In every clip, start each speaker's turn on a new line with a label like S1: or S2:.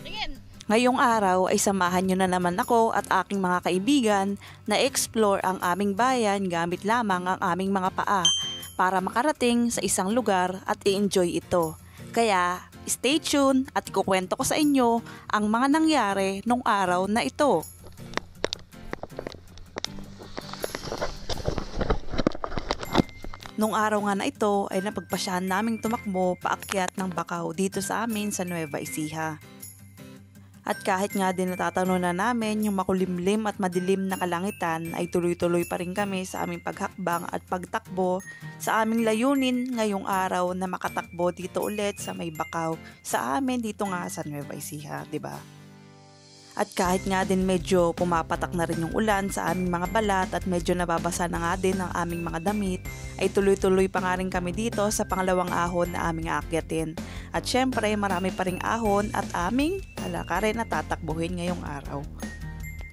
S1: Tingin.
S2: Ngayong araw ay samahan nyo na naman ako at aking mga kaibigan na explore ang aming bayan gamit lamang ang aming mga paa para makarating sa isang lugar at i-enjoy ito. Kaya stay tuned at ikukwento ko sa inyo ang mga nangyari nung araw na ito. Nung araw nga na ito ay napagpasyahan naming tumakbo paakyat ng Bakaw dito sa amin sa Nueva Ecija. At kahit nga din natatanaw na namin yung makulimlim at madilim na kalangitan ay tuloy-tuloy pa rin kami sa aming paghakbang at pagtakbo sa aming layunin ngayong araw na makatakbo dito ulit sa may Bakaw sa amin dito nga sa Nueva Ecija, 'di ba? At kahit nga din medyo pumapatak na rin yung ulan sa aming mga balat at medyo nababasa na nga din ang aming mga damit, ay tuloy-tuloy pa nga rin kami dito sa pangalawang ahon na aming aakyatin. At syempre marami pa ring ahon at aming lalakarin na tatakbuhin ngayong araw.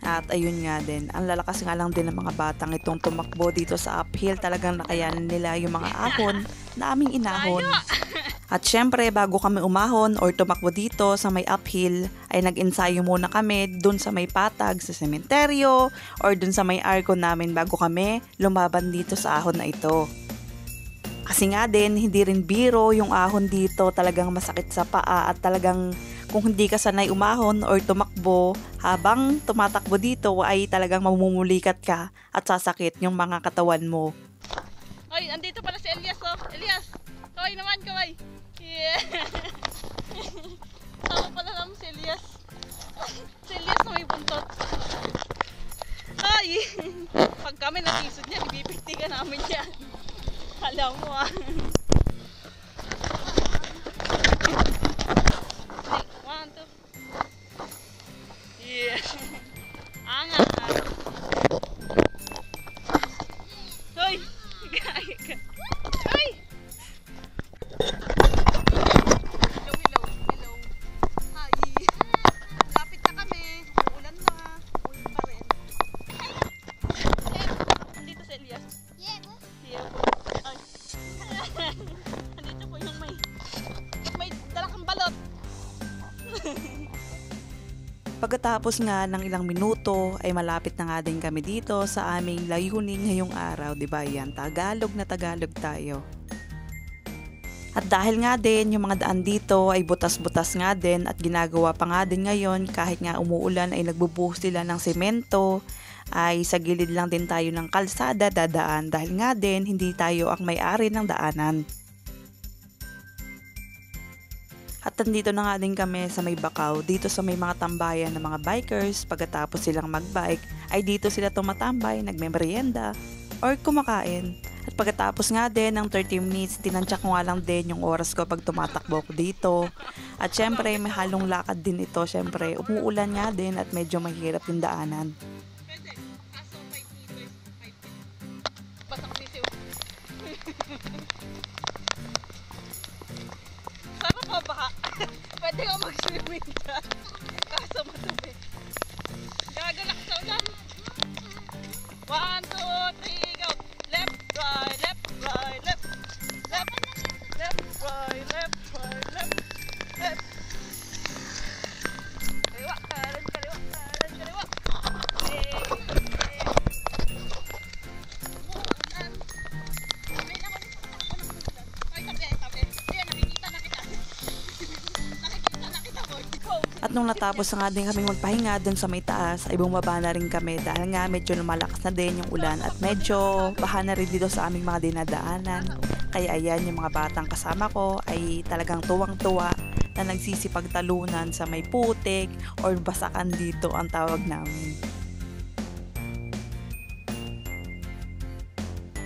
S2: At ayun nga din, ang lalakas nga lang din ng mga batang itong tumakbo dito sa uphill, talagang nakayanan nila yung mga ahon na aming inahon. At syempre bago kami umahon or tumakbo dito sa may uphill ay nag-ensayo muna kami dun sa may patag sa sementeryo or dun sa may arko namin bago kami lumaban dito sa ahon na ito. Kasi nga din hindi rin biro yung ahon dito, talagang masakit sa paa at talagang kung hindi ka sanay umahon or tumakbo habang tumatakbo dito ay talagang mamumulikat ka at sasakit yung mga katawan mo.
S1: Oy, andito pala si Elias, oh. Elias, kaway naman, kaway. Yeah. Tama pala naman si Elias. Si Elias na may buntot. Ay! Pag kami natisod niya, ibibigtigan namin yan. Alam mo ah. One, two. Yeah. Angat ah. Hoy! Gaya ka. Hoy! Hello. Hi. Lapit na kami. Ulan na. Ulan pa rin. Andito si Elias. Yeah. Ay. Andito po yung may dala kang balot.
S2: Pagkatapos nga ng ilang minuto ay malapit na nga din kami dito sa aming layunin ngayong araw, 'di ba? Yan, Tagalog na Tagalog tayo. At dahil nga din yung mga daan dito ay butas-butas nga din at ginagawa pa nga din ngayon kahit nga umuulan ay nagbubuhos sila ng semento, ay sa gilid lang din tayo ng kalsada dadaan dahil nga din hindi tayo ang may-ari ng daanan. At nandito na nga din kami sa may Bakaw, dito sa may mga tambayan ng mga bikers. Pagkatapos silang magbike, ay dito sila tumatambay, nagme-merienda or kumakain. At pagkatapos nga din ng 30 minutes, tinansya ko nga lang din yung oras ko pag tumatakbo ko dito. At syempre may halong lakad din ito, syempre umuulan nga din at medyo mahirap yung daanan.
S1: Sana pa baka. Pwede ka mag-swimming dyan. Kaso matubig. Gagalak sa ulan. 1, 2, 3, go! Left, right, left, right, left. Left, left, right, left, right, left. Left. Kaliwa, kanan, kaliwa, kanan, kaliwa.
S2: At nung natapos na nga din kami magpahinga dun sa may taas ay bumaba na rin kami dahil nga medyo lumalakas na din yung ulan at medyo baha na rin dito sa aming mga dinadaanan. Kaya ayan, yung mga batang kasama ko ay talagang tuwang-tuwa na nagsisipagtalunan sa may putik or basakan dito ang tawag namin.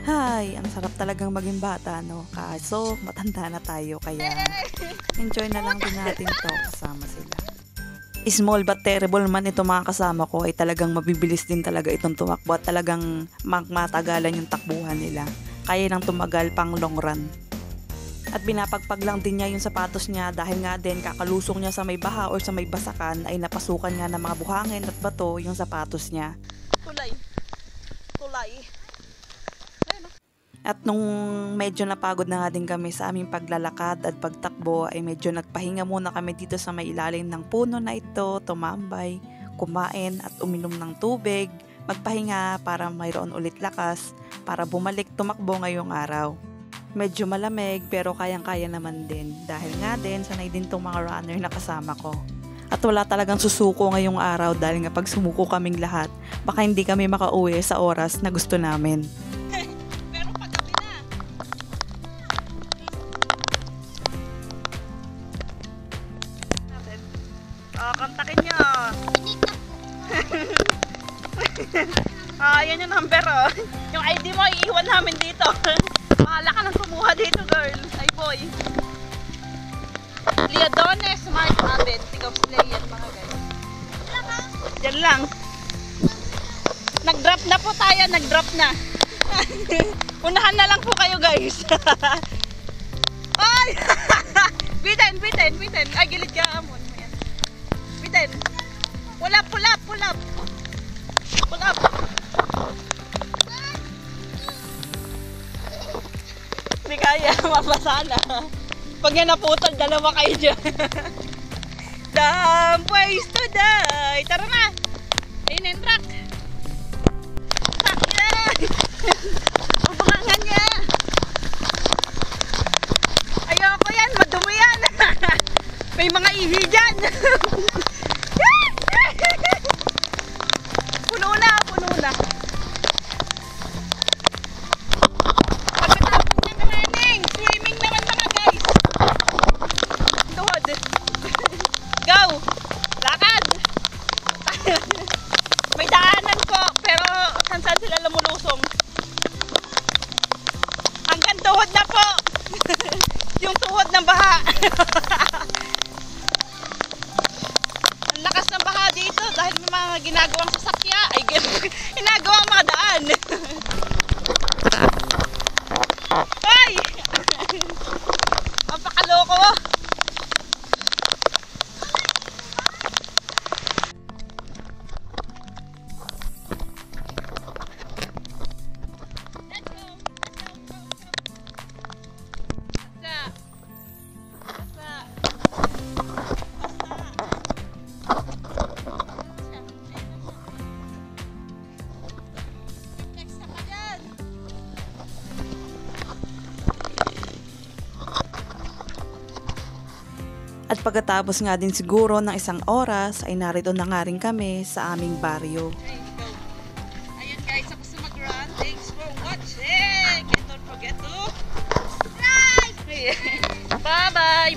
S2: Hay, ang sarap talagang maging bata, no? Kaso matanda na tayo kaya enjoy na lang din natin to kasama sila. Small but terrible man ito mga kasama ko ay talagang mabibilis din talaga itong tumakbo at talagang matagalan yung takbuhan nila. Kaya nang tumagal pang long run. At binapagpag lang din niya yung sapatos niya dahil nga din kakalusong niya sa may baha or sa may basakan ay napasukan nga ng mga buhangin at bato yung sapatos niya.
S1: Tulay.
S2: At nung medyo napagod na nga din kami sa aming paglalakad at pagtakbo ay medyo nagpahinga muna kami dito sa may ilalim ng puno na ito, tumambay, kumain at uminom ng tubig, magpahinga para mayroon ulit lakas para bumalik tumakbo ngayong araw. Medyo malamig pero kayang-kaya naman din dahil nga din sanay din tong mga runner na kasama ko. At wala talagang susuko ngayong araw dahil nga pag sumuko kaming lahat, baka hindi kami makauwi sa oras na gusto namin.
S1: Kontakin nyo. Yan yung number oh. Yung ID mo iiwan namin dito. Mahala ka nang kumuha dito girl. Ay boy. Leodones Mark Abed. Sigaw play yan mga guys. Yan lang. Nag-drop na po tayo. Nag-drop na. Unahan na lang po kayo guys. Ay! Bitin. Ay gilid ka amon. Pull up. Hindi kaya, mabasa na. Pag yan naputol, dalawa kayo dyan. Damn ways to die. Tara na. Ayun yung truck. Mabangangan niya. Ayoko yan, madumi yan. May mga ihi dyan. Puno na. Pagkatapos ng running, swimming naman mga guys. Tuhod. Go! Lakad! May daanan po, pero saan sila lumulusong? Hanggang tuhod na po! Yung tuhod ng baha. Ang lakas ng baha dito dahil may mga ginagawang sasakya. Ay, ginagawang mga daan. Ay! Pampakaloko.
S2: At pagkatapos nga din siguro ng isang oras ay narito na nga rin kami sa aming baryo.
S1: Ayun guys, ako sa mag-run. Thanks for watching. And don't forget to subscribe. Bye-bye.